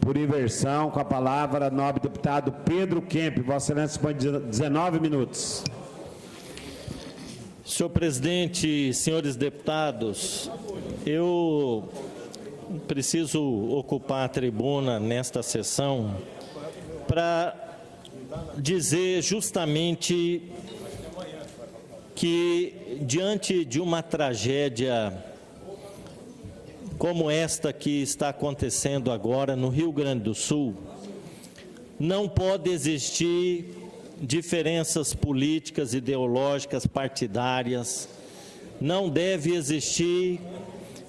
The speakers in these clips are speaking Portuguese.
por inversão, com a palavra, nobre deputado Pedro Kemp. Vossa Excelência dispõe de 19 minutos. Senhor presidente, senhores deputados, eu preciso ocupar a tribuna nesta sessão para dizer justamente que, diante de uma tragédia como esta que está acontecendo agora no Rio Grande do Sul, não pode existir diferenças políticas, ideológicas, partidárias, não deve existir,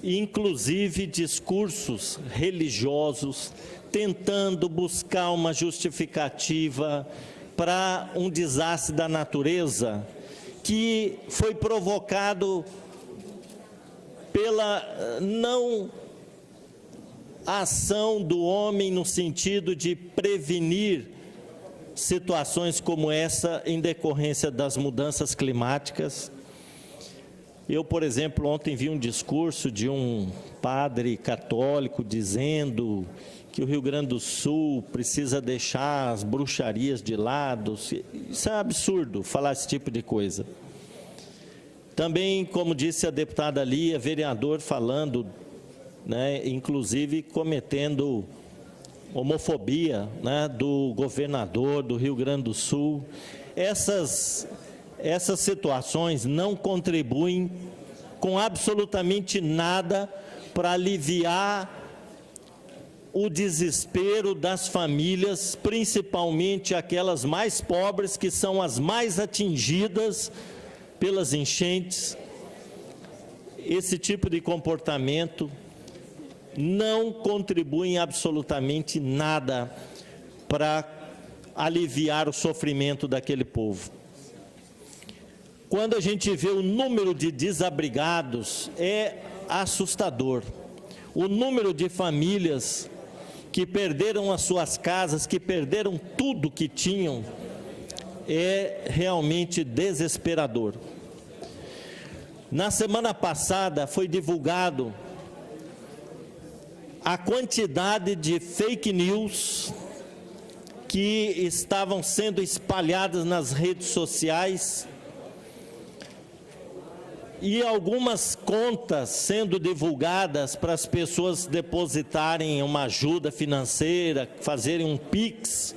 inclusive, discursos religiosos tentando buscar uma justificativa para um desastre da natureza que foi provocado pela não ação do homem no sentido de prevenir situações como essa em decorrência das mudanças climáticas. Eu, por exemplo, ontem vi um discurso de um padre católico dizendo que o Rio Grande do Sul precisa deixar as bruxarias de lado. Isso é absurdo, falar esse tipo de coisa. Também, como disse a deputada Lia, vereador falando, inclusive cometendo homofobia, do governador do Rio Grande do Sul. Essas situações não contribuem com absolutamente nada para aliviar o desespero das famílias, principalmente aquelas mais pobres, que são as mais atingidas pelas enchentes. Esse tipo de comportamento não contribui em absolutamente nada para aliviar o sofrimento daquele povo. Quando a gente vê o número de desabrigados, é assustador. O número de famílias que perderam as suas casas, que perderam tudo que tinham, é realmente desesperador. Na semana passada foi divulgado a quantidade de fake news que estavam sendo espalhadas nas redes sociais e algumas contas sendo divulgadas para as pessoas depositarem uma ajuda financeira, fazerem um Pix.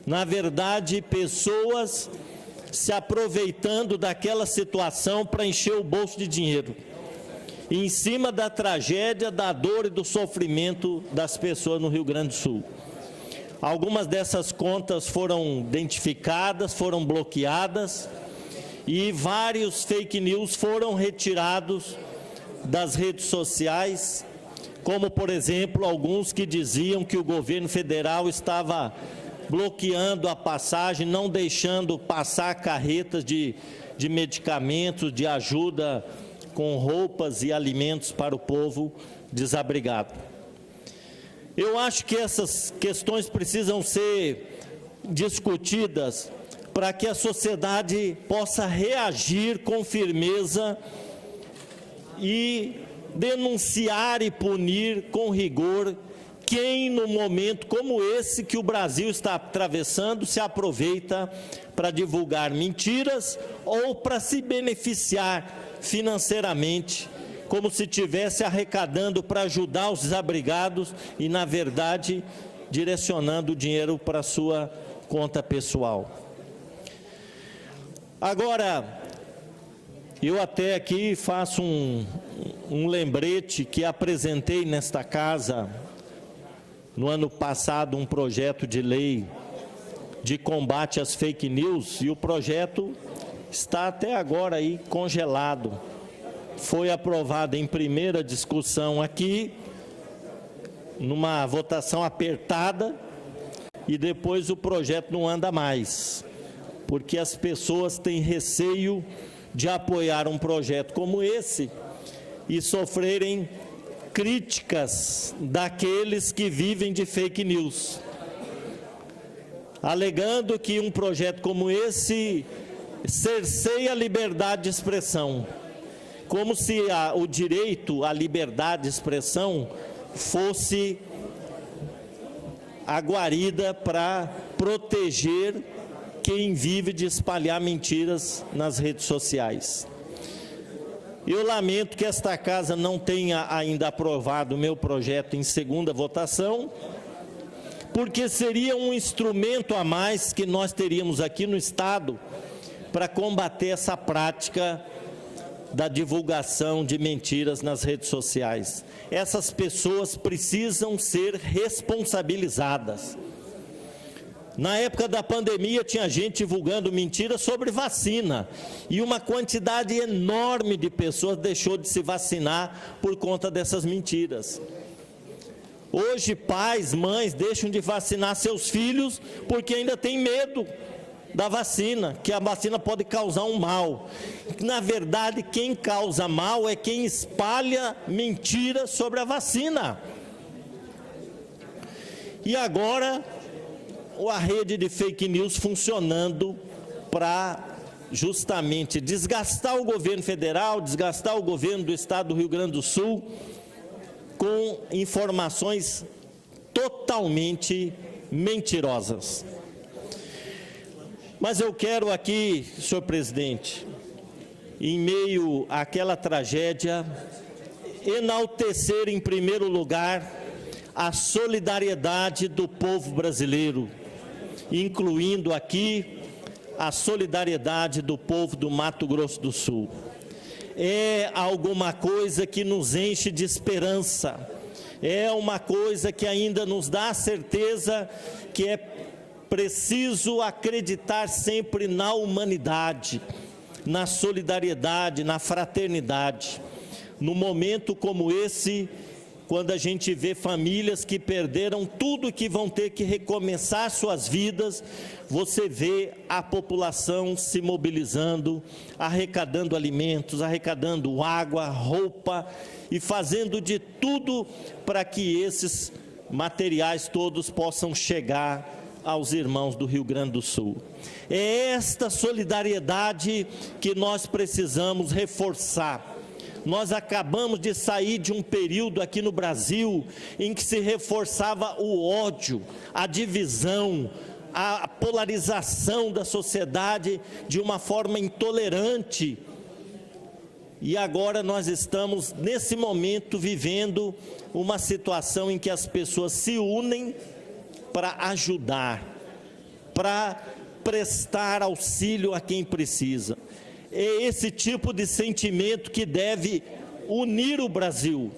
Na verdade, pessoas se aproveitando daquela situação para encher o bolso de dinheiro, em cima da tragédia, da dor e do sofrimento das pessoas no Rio Grande do Sul. Algumas dessas contas foram identificadas, foram bloqueadas, e vários fake news foram retirados das redes sociais, como, por exemplo, alguns que diziam que o governo federal estava bloqueando a passagem, não deixando passar carretas de medicamentos, de ajuda com roupas e alimentos para o povo desabrigado. Eu acho que essas questões precisam ser discutidas para que a sociedade possa reagir com firmeza e denunciar e punir com rigor quem, no momento como esse que o Brasil está atravessando, se aproveita para divulgar mentiras ou para se beneficiar financeiramente, como se estivesse arrecadando para ajudar os desabrigados e, na verdade, direcionando o dinheiro para a sua conta pessoal. Agora, eu até aqui faço um lembrete que apresentei nesta casa, no ano passado, um projeto de lei de combate às fake news, e o projeto está até agora aí congelado. Foi aprovado em primeira discussão aqui, numa votação apertada, e depois o projeto não anda mais, porque as pessoas têm receio de apoiar um projeto como esse e sofrerem críticas daqueles que vivem de fake news, alegando que um projeto como esse cerceia a liberdade de expressão, como se o direito à liberdade de expressão fosse a guarida para proteger quem vive de espalhar mentiras nas redes sociais. Eu lamento que esta casa não tenha ainda aprovado o meu projeto em segunda votação, porque seria um instrumento a mais que nós teríamos aqui no Estado para combater essa prática da divulgação de mentiras nas redes sociais. Essas pessoas precisam ser responsabilizadas. Na época da pandemia, tinha gente divulgando mentiras sobre vacina, e uma quantidade enorme de pessoas deixou de se vacinar por conta dessas mentiras. Hoje, pais, mães deixam de vacinar seus filhos porque ainda tem medo da vacina, que a vacina pode causar um mal. Na verdade, quem causa mal é quem espalha mentiras sobre a vacina. E agora, a rede de fake news funcionando para justamente desgastar o governo federal, desgastar o governo do Estado do Rio Grande do Sul, com informações totalmente mentirosas. Mas eu quero aqui, senhor presidente, em meio àquela tragédia, enaltecer em primeiro lugar a solidariedade do povo brasileiro, incluindo aqui a solidariedade do povo do Mato Grosso do Sul. É alguma coisa que nos enche de esperança, é uma coisa que ainda nos dá a certeza que é preciso acreditar sempre na humanidade, na solidariedade, na fraternidade. No momento como esse, quando a gente vê famílias que perderam tudo e que vão ter que recomeçar suas vidas, você vê a população se mobilizando, arrecadando alimentos, arrecadando água, roupa e fazendo de tudo para que esses materiais todos possam chegar aos irmãos do Rio Grande do Sul. É esta solidariedade que nós precisamos reforçar. Nós acabamos de sair de um período aqui no Brasil em que se reforçava o ódio, a divisão, a polarização da sociedade de uma forma intolerante. E agora nós estamos, nesse momento, vivendo uma situação em que as pessoas se unem para ajudar, para prestar auxílio a quem precisa. É esse tipo de sentimento que deve unir o Brasil,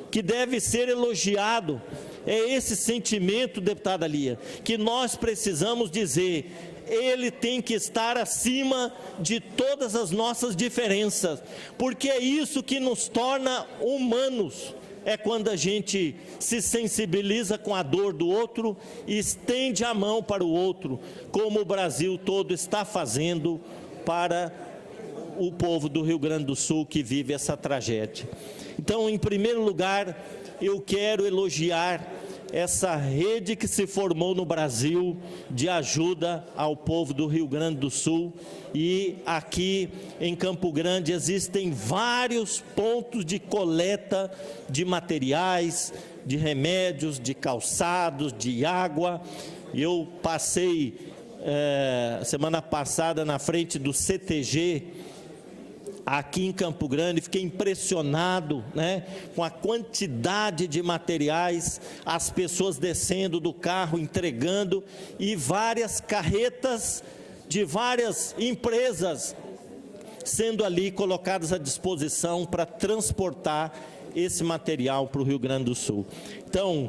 que deve ser elogiado. É esse sentimento, deputada Lia, que nós precisamos dizer, ele tem que estar acima de todas as nossas diferenças, porque é isso que nos torna humanos. É quando a gente se sensibiliza com a dor do outro e estende a mão para o outro, como o Brasil todo está fazendo para o povo do Rio Grande do Sul que vive essa tragédia. Então, em primeiro lugar, eu quero elogiar essa rede que se formou no Brasil de ajuda ao povo do Rio Grande do Sul, e aqui em Campo Grande existem vários pontos de coleta de materiais, de remédios, de calçados, de água. Eu passei semana passada na frente do CTG aqui em Campo Grande, fiquei impressionado, com a quantidade de materiais, as pessoas descendo do carro, entregando, e várias carretas de várias empresas sendo ali colocadas à disposição para transportar esse material para o Rio Grande do Sul. Então,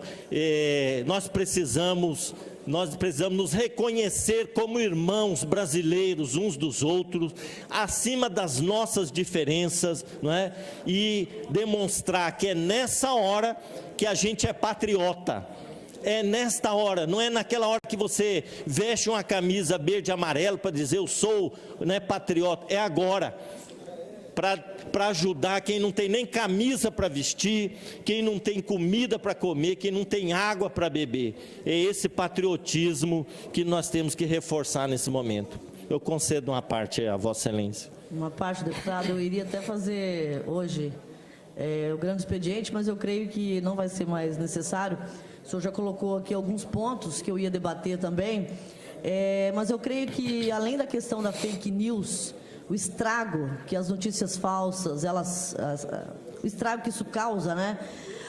nós precisamos nos reconhecer como irmãos brasileiros uns dos outros, acima das nossas diferenças, e demonstrar que é nessa hora que a gente é patriota. É nesta hora, não é naquela hora que você veste uma camisa verde e amarelo para dizer eu sou patriota, é agora. Para ajudar quem não tem nem camisa para vestir, quem não tem comida para comer, quem não tem água para beber. É esse patriotismo que nós temos que reforçar nesse momento. Eu concedo uma parte a Vossa Excelência. Uma parte, deputado, eu iria até fazer hoje o grande expediente, mas eu creio que não vai ser mais necessário. O senhor já colocou aqui alguns pontos que eu ia debater também, mas eu creio que, além da questão da fake news, o estrago que as notícias falsas, o estrago que isso causa, né?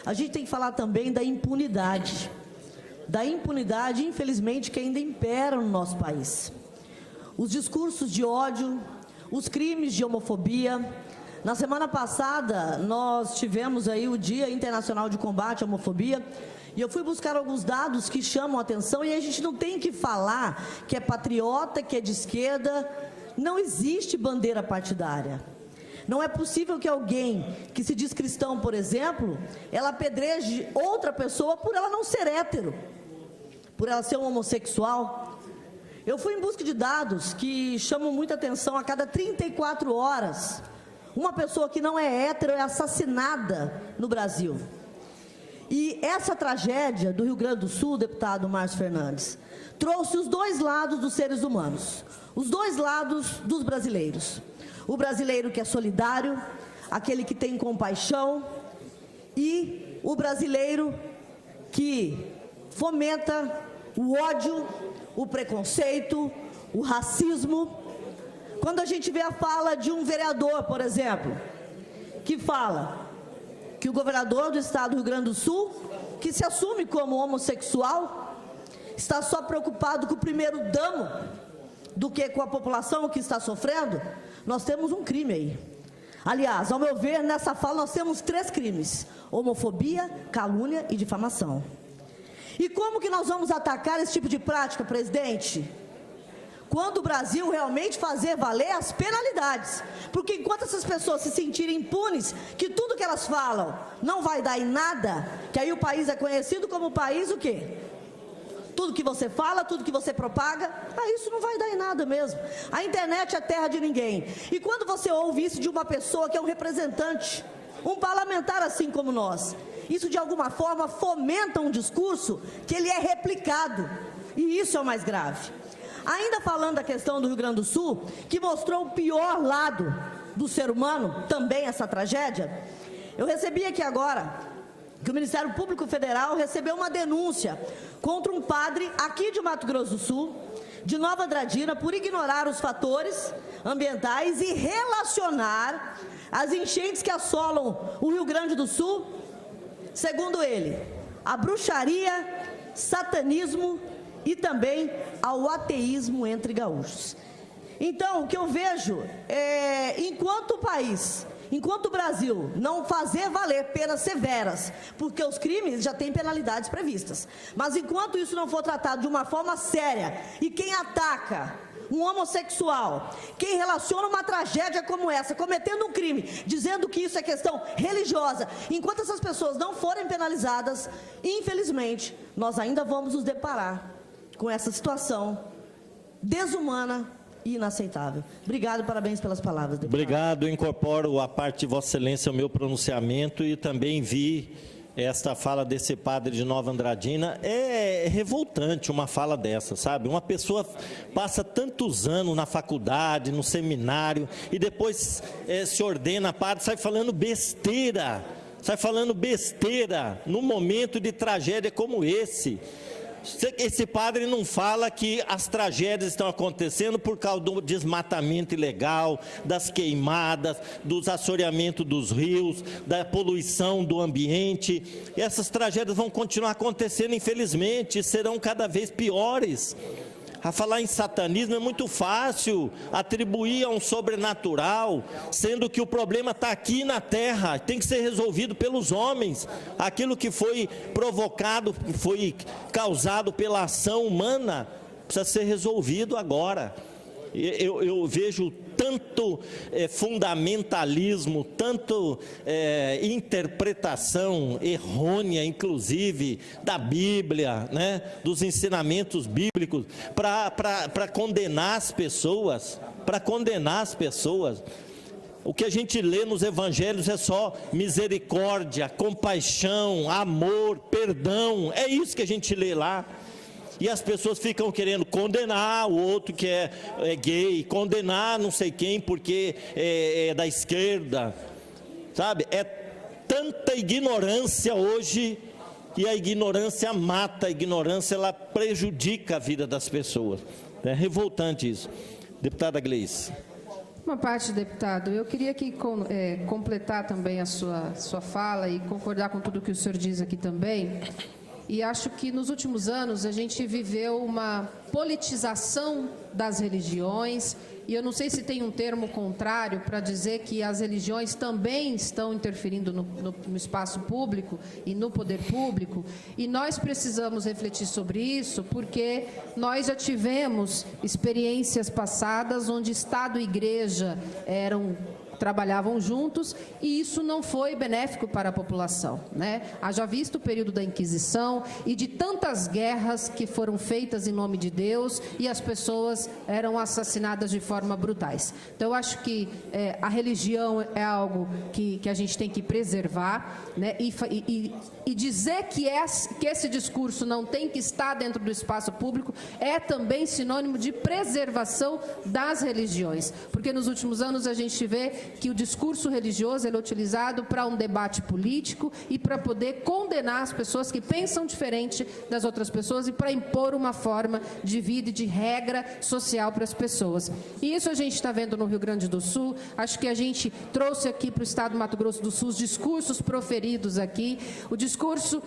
A gente tem que falar também da impunidade. Da impunidade, infelizmente, que ainda impera no nosso país. Os discursos de ódio, os crimes de homofobia. Na semana passada, nós tivemos aí o Dia Internacional de Combate à Homofobia, e eu fui buscar alguns dados que chamam a atenção, e a gente não tem que falar que é patriota, que é de esquerda. Não existe bandeira partidária. Não é possível que alguém que se diz cristão, por exemplo, ela apedreje outra pessoa por ela não ser hétero, por ela ser um homossexual. Eu fui em busca de dados que chamam muita atenção. A cada 34 horas, uma pessoa que não é hétero é assassinada no Brasil. E essa tragédia do Rio Grande do Sul, deputado Márcio Fernandes, trouxe os dois lados dos seres humanos, os dois lados dos brasileiros. O brasileiro que é solidário, aquele que tem compaixão, e o brasileiro que fomenta o ódio, o preconceito, o racismo. Quando a gente vê a fala de um vereador, por exemplo, que fala que o governador do estado do Rio Grande do Sul, que se assume como homossexual, está só preocupado com o primeiro dano do que com a população que está sofrendo, nós temos um crime aí. Aliás, ao meu ver, nessa fala nós temos 3 crimes: homofobia, calúnia e difamação. E como que nós vamos atacar esse tipo de prática, presidente? Quando o Brasil realmente fazer valer as penalidades. Porque enquanto essas pessoas se sentirem impunes, que tudo que elas falam não vai dar em nada, que aí o país é conhecido como o país o quê? Tudo que você fala, tudo que você propaga, isso não vai dar em nada mesmo. A internet é terra de ninguém. E quando você ouve isso de uma pessoa que é um representante, um parlamentar assim como nós, isso de alguma forma fomenta um discurso que ele é replicado. E isso é o mais grave. Ainda falando da questão do Rio Grande do Sul, que mostrou o pior lado do ser humano, também essa tragédia, eu recebi aqui agora que o Ministério Público Federal recebeu uma denúncia contra um padre aqui de Mato Grosso do Sul, de Nova Andradina, por ignorar os fatores ambientais e relacionar as enchentes que assolam o Rio Grande do Sul, segundo ele, a bruxaria, satanismo e também ao ateísmo entre gaúchos. Então, o que eu vejo é, enquanto o Brasil não fazer valer penas severas, porque os crimes já têm penalidades previstas, mas enquanto isso não for tratado de uma forma séria, e quem ataca um homossexual, quem relaciona uma tragédia como essa, cometendo um crime, dizendo que isso é questão religiosa, enquanto essas pessoas não forem penalizadas, infelizmente, nós ainda vamos nos deparar com essa situação desumana e inaceitável. Obrigado, parabéns pelas palavras, deputado. Obrigado, incorporo a parte de Vossa Excelência ao meu pronunciamento e também vi esta fala desse padre de Nova Andradina. É revoltante uma fala dessa, sabe? Uma pessoa passa tantos anos na faculdade, no seminário, e depois se ordena padre, sai falando besteira num momento de tragédia como esse. Esse padre não fala que as tragédias estão acontecendo por causa do desmatamento ilegal, das queimadas, dos assoreamentos dos rios, da poluição do ambiente. E essas tragédias vão continuar acontecendo, infelizmente, e serão cada vez piores. A falar em satanismo é muito fácil atribuir a um sobrenatural, sendo que o problema está aqui na terra, tem que ser resolvido pelos homens. Aquilo que foi provocado, que foi causado pela ação humana, precisa ser resolvido agora. Eu vejo tanto fundamentalismo, tanto interpretação errônea, inclusive, da Bíblia, né, dos ensinamentos bíblicos, para condenar as pessoas, O que a gente lê nos evangelhos é só misericórdia, compaixão, amor, perdão, é isso que a gente lê lá. E as pessoas ficam querendo condenar o outro que é gay, condenar não sei quem porque é da esquerda, sabe? É tanta ignorância hoje e a ignorância mata, a ignorância ela prejudica a vida das pessoas. É revoltante isso. Deputada Gleice. Uma parte, deputado, eu queria aqui completar também a sua fala e concordar com tudo que o senhor diz aqui também. E acho que nos últimos anos a gente viveu uma politização das religiões, e eu não sei se tem um termo contrário para dizer que as religiões também estão interferindo no espaço público e no poder público, e nós precisamos refletir sobre isso, porque nós já tivemos experiências passadas onde Estado e Igreja trabalhavam juntos, e isso não foi benéfico para a população, né? Haja visto o período da Inquisição e de tantas guerras que foram feitas em nome de Deus e as pessoas eram assassinadas de forma brutais. Então, eu acho que a religião é algo que a gente tem que preservar, né? E dizer que esse discurso não tem que estar dentro do espaço público é também sinônimo de preservação das religiões, porque nos últimos anos a gente vê que o discurso religioso ele é utilizado para um debate político e para poder condenar as pessoas que pensam diferente das outras pessoas e para impor uma forma de vida e de regra social para as pessoas. E isso a gente está vendo no Rio Grande do Sul. Acho que a gente trouxe aqui para o estado do Mato Grosso do Sul os discursos proferidos aqui, o discurso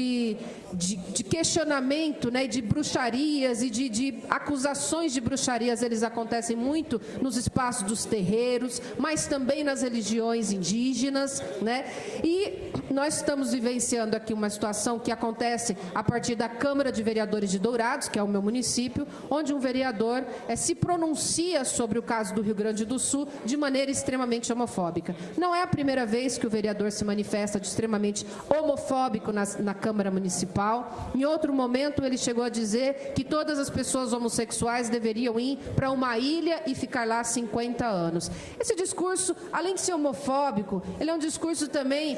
de questionamento, né, de bruxarias e de acusações de bruxarias, eles acontecem muito nos espaços dos terreiros, mas também nas religiões indígenas, né? E nós estamos vivenciando aqui uma situação que acontece a partir da Câmara de Vereadores de Dourados, que é o meu município, onde um vereador se pronuncia sobre o caso do Rio Grande do Sul de maneira extremamente homofóbica. Não é a primeira vez que o vereador se manifesta de extremamente homofóbico na Câmara Municipal. Em outro momento, ele chegou a dizer que todas as pessoas homossexuais deveriam ir para uma ilha e ficar lá 50 anos. Esse discurso, além de ser homofóbico, ele é um discurso também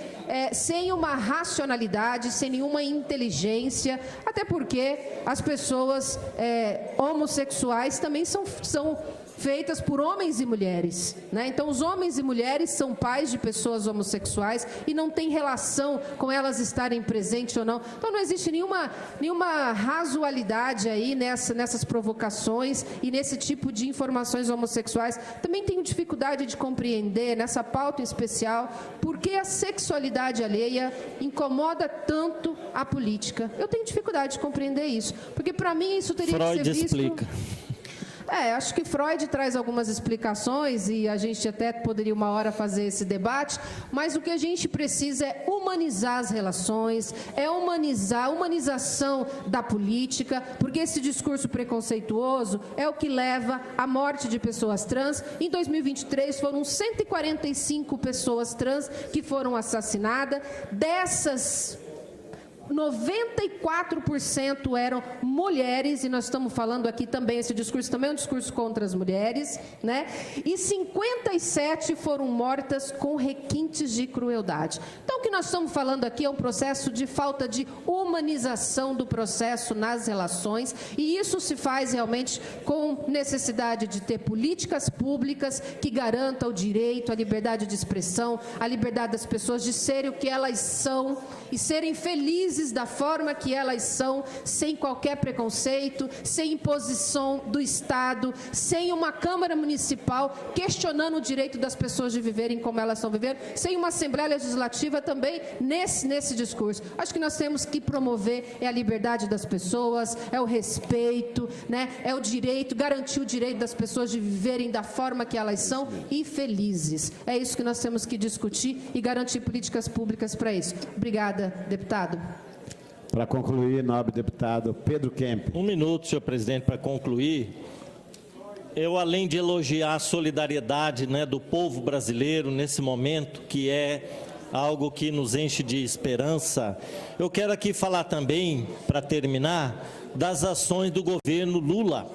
sem uma racionalidade, sem nenhuma inteligência, até porque as pessoas homossexuais também são feitas por homens e mulheres, né? Então, os homens e mulheres são pais de pessoas homossexuais e não tem relação com elas estarem presentes ou não. Então, não existe nenhuma razoabilidade aí nessas provocações e nesse tipo de informações homossexuais. Também tenho dificuldade de compreender, nessa pauta em especial, por que a sexualidade alheia incomoda tanto a política. Eu tenho dificuldade de compreender isso, porque, para mim, isso teria que ser visto... Freud explica. Acho que Freud traz algumas explicações e a gente até poderia uma hora fazer esse debate, mas o que a gente precisa é humanizar as relações, humanizar a humanização da política, porque esse discurso preconceituoso é o que leva à morte de pessoas trans. Em 2023 foram 145 pessoas trans que foram assassinadas, dessas 94% eram mulheres, e nós estamos falando aqui também, esse discurso também é um discurso contra as mulheres, né? E 57 foram mortas com requintes de crueldade. Então, o que nós estamos falando aqui é um processo de falta de humanização do processo nas relações, e isso se faz realmente com necessidade de ter políticas públicas que garantam o direito, a liberdade de expressão, a liberdade das pessoas de serem o que elas são e serem felizes da forma que elas são, sem qualquer preconceito, sem imposição do Estado, sem uma Câmara Municipal questionando o direito das pessoas de viverem como elas estão vivendo, sem uma Assembleia Legislativa também nesse discurso. Acho que nós temos que promover a liberdade das pessoas, o respeito, né? O direito, garantir o direito das pessoas de viverem da forma que elas são e felizes. É isso que nós temos que discutir e garantir políticas públicas para isso. Obrigada, deputado. Para concluir, nobre deputado Pedro Kemp. Um minuto, senhor presidente, para concluir. Eu, além de elogiar a solidariedade, né, do povo brasileiro nesse momento, que é algo que nos enche de esperança, eu quero aqui falar também, para terminar, das ações do governo Lula.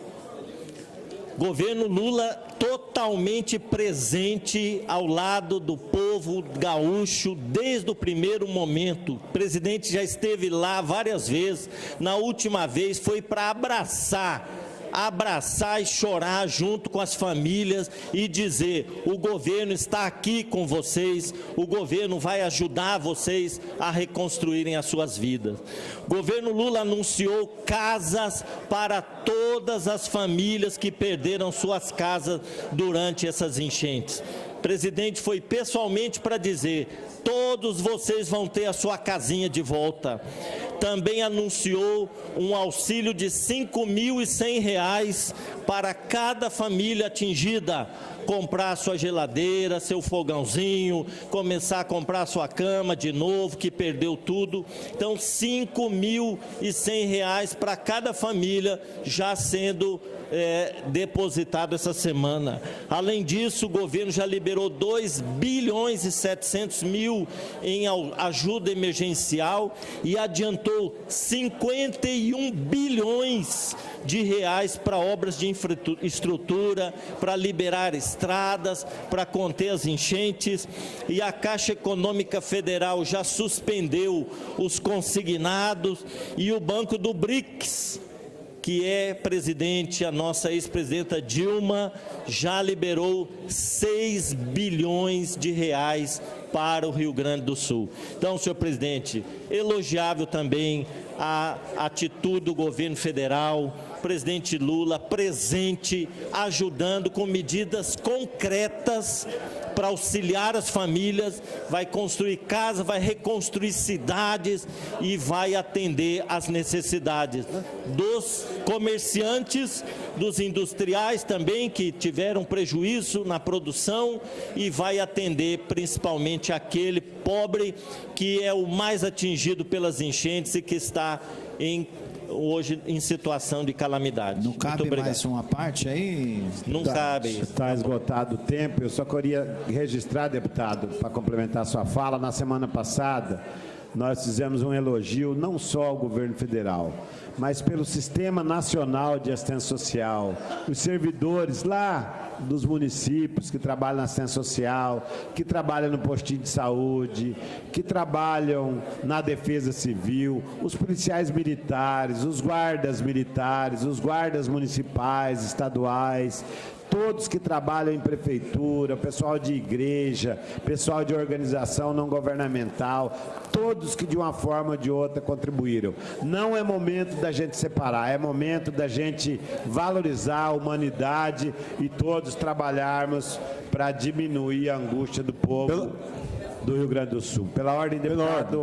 Governo Lula totalmente presente ao lado do povo gaúcho desde o primeiro momento. O presidente já esteve lá várias vezes. Na última vez foi para abraçar abraçar e chorar junto com as famílias e dizer: o governo está aqui com vocês, o governo vai ajudar vocês a reconstruírem as suas vidas. O governo Lula anunciou casas para todas as famílias que perderam suas casas durante essas enchentes. O presidente foi pessoalmente para dizer: todos vocês vão ter a sua casinha de volta. Também anunciou um auxílio de R$ 5.100 para cada família atingida, comprar sua geladeira, seu fogãozinho, começar a comprar sua cama de novo, que perdeu tudo. Então, R$ 5.100 para cada família já sendo depositado essa semana. Além disso, o governo já liberou 2.700.000 em ajuda emergencial e adiantou 51 bilhões de reais para obras de infraestrutura, para liberar estradas, para conter as enchentes, e a Caixa Econômica Federal já suspendeu os consignados, e o Banco do BRICS, que é presidente, a nossa ex-presidenta Dilma, já liberou 6 bilhões de reais para o Rio Grande do Sul. Então, senhor presidente, elogiável também a atitude do governo federal, presidente Lula presente, ajudando com medidas concretas para auxiliar as famílias, vai construir casa, vai reconstruir cidades e vai atender às necessidades dos comerciantes, dos industriais também, que tiveram prejuízo na produção, e vai atender principalmente aquele pobre que é o mais atingido pelas enchentes e que está hoje em situação de calamidade. Não cabe mais uma parte aí? Não cabe. Está esgotado o tempo. Eu só queria registrar, deputado, para complementar a sua fala. Na semana passada, nós fizemos um elogio não só ao governo federal, mas pelo Sistema Nacional de Assistência Social, os servidores lá dos municípios que trabalham na assistência social, que trabalham no postinho de saúde, que trabalham na defesa civil, os policiais militares, os guardas militares, os guardas municipais, estaduais, todos que trabalham em prefeitura, pessoal de igreja, pessoal de organização não governamental, todos que de uma forma ou de outra contribuíram. Não é momento da gente separar, é momento da gente valorizar a humanidade e todos trabalharmos para diminuir a angústia do povo do Rio Grande do Sul. Pela ordem, deputado.